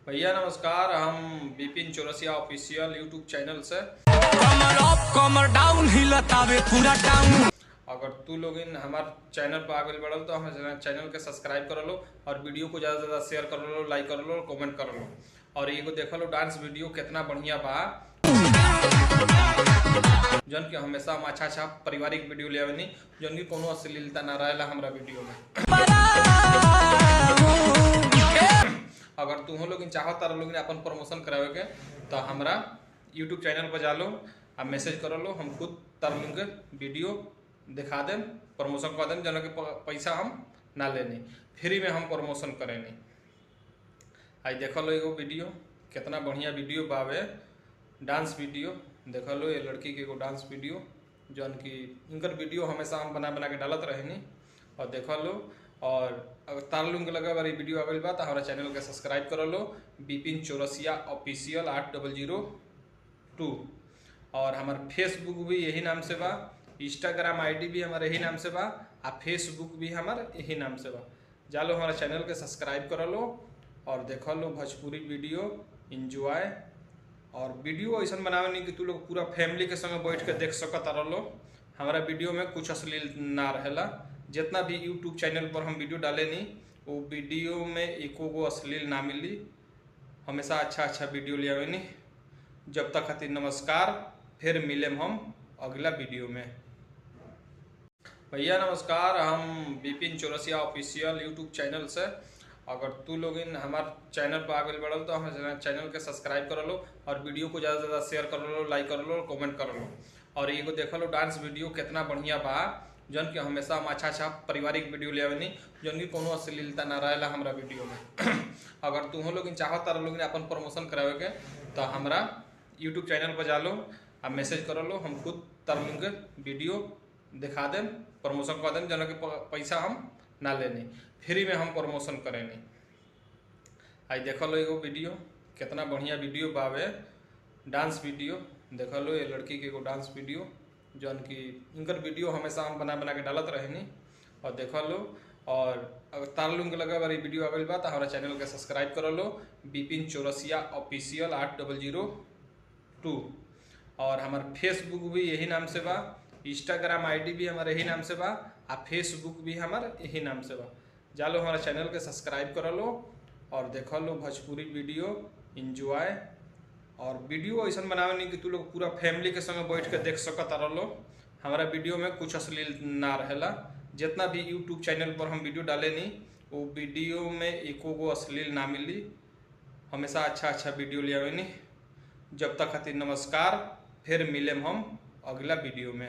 भैया नमस्कार, हम Vipin Chaurasia official YouTube channel से। कमर अप कमर डाउन हिलतावे पूरा टाउन। अगर तू लोग हमारे चैनल पर आगे बढ़ल तो हमारे चैनल के सब्सक्राइब कर लो और वीडियो को ज़्यादा से ज़्यादा शेयर कर लो, लाइक कर लो, कमेंट कर लो। और एगो देख लो डांस वीडियो कितना बढ़िया बा, जौन कि हमेशा हम अच्छा पारिवारिक वीडियो ले आवेनी, जौन की कोनो अश्लीलता ना रहेला हमारा वीडियो में। अगर तुम लोग चाहत तारा लोग अपन प्रमोशन करावे के तो हमारा यूट्यूब चैनल पर जा लो और मैसेज कर लो, हम खुद तारा लोग के वीडियो दिखा दें, प्रमोशन कर दें, जन के पैसा हम ना लेनी, फ्री में हम प्रमोशन करेनी। आई देख लो एगो वीडियो कितना बढ़िया वीडियो बावे, डांस वीडियो देख लो। ये लड़की के एगो डांस वीडियो जौन कि इनकर वीडियो हमेशा हम बना के डालत रहेनी और देख लो। और अगर तार लोग लगा बार वीडियो आ गई बा तो हमारा चैनल के सब्सक्राइब कर लो, विपिन चौरसिया ऑफिशियल 8002। और हमारा फेसबुक भी यही नाम से बा, इंस्टाग्राम आईडी भी हमारे यही नाम से बा, आ फेसबुक भी हमारे यही नाम से बा। जा लो हमारा चैनल के सब्सक्राइब कर लो और देख लो भोजपुरी वीडियो इंजॉय। और वीडियो ऐसा बनावे नहीं कि तू लोग पूरा फैमिली के संग बैठ के देख सकत रहो। हमारा वीडियो में कुछ अश्लील ना रहेला, जितना भी यूट्यूब चैनल पर हम वीडियो डाले नहीं वो वीडियो में एको गो अश्लील ना मिली, हमेशा अच्छा वीडियो ले आवे नहीं। जब तक खातिर नमस्कार, फिर मिले हम अगला वीडियो में। भैया नमस्कार, हम Vipin Chaurasia official YouTube channel से। अगर तू लोग हमारे चैनल पर आगे बढ़ल तो हमारे चैनल के सब्सक्राइब कर लो और वीडियो को ज़्यादा से ज़्यादा शेयर कर लो, लाइक कर लो, कमेंट कर लो। और एगो देख लो डांस वीडियो कितना बढ़िया बा, जौन कि हमेशा हम अच्छा पारिवारिक वीडियो ले आवेनी, जौन की कोनो अश्लीलता ना रहेला हमारा वीडियो में। अगर तुम लोग चाहत तारा लोग अपन प्रमोशन करावे के तो हमारा यूट्यूब चैनल पर जा लो और मैसेज कर लो, हम खुद तारा लोग के वीडियो दिखा दें, प्रमोशन कर दें, जन के पैसा हम ना लेनी, फ्री में हम प्रमोशन करेनी। आई देख लो एगो वीडियो कितना बढ़िया वीडियो बावे, डांस वीडियो देख लो। ये लड़की के एगो डांस वीडियो जौन कि इनकर वीडियो हमेशा हम बना के डालत रहेनी और देख लो। और अगर तार लोग लगा बार वीडियो आ गई बा तो हमारा चैनल के सब्सक्राइब कर लो, विपिन चौरसिया ऑफिशियल 8002। और हमारा फेसबुक भी यही नाम से बा, इंस्टाग्राम आईडी भी हमारे यही नाम से बा, आ फेसबुक भी हमारे यही नाम से बा। जा लो हमारा चैनल के सब्सक्राइब कर लो और देख लो भोजपुरी वीडियो इंजॉय। और वीडियो ऐसा बनावे नहीं कि तू लोग पूरा फैमिली के संग बैठ के देख सकत रहो। हमारा वीडियो में कुछ अश्लील ना रहेला, जितना भी यूट्यूब चैनल पर हम वीडियो डाले नहीं वो वीडियो में एको गो अश्लील ना मिली, हमेशा अच्छा वीडियो ले आवे नहीं। जब तक खातिर नमस्कार, फिर मिले हम अगला वीडियो में।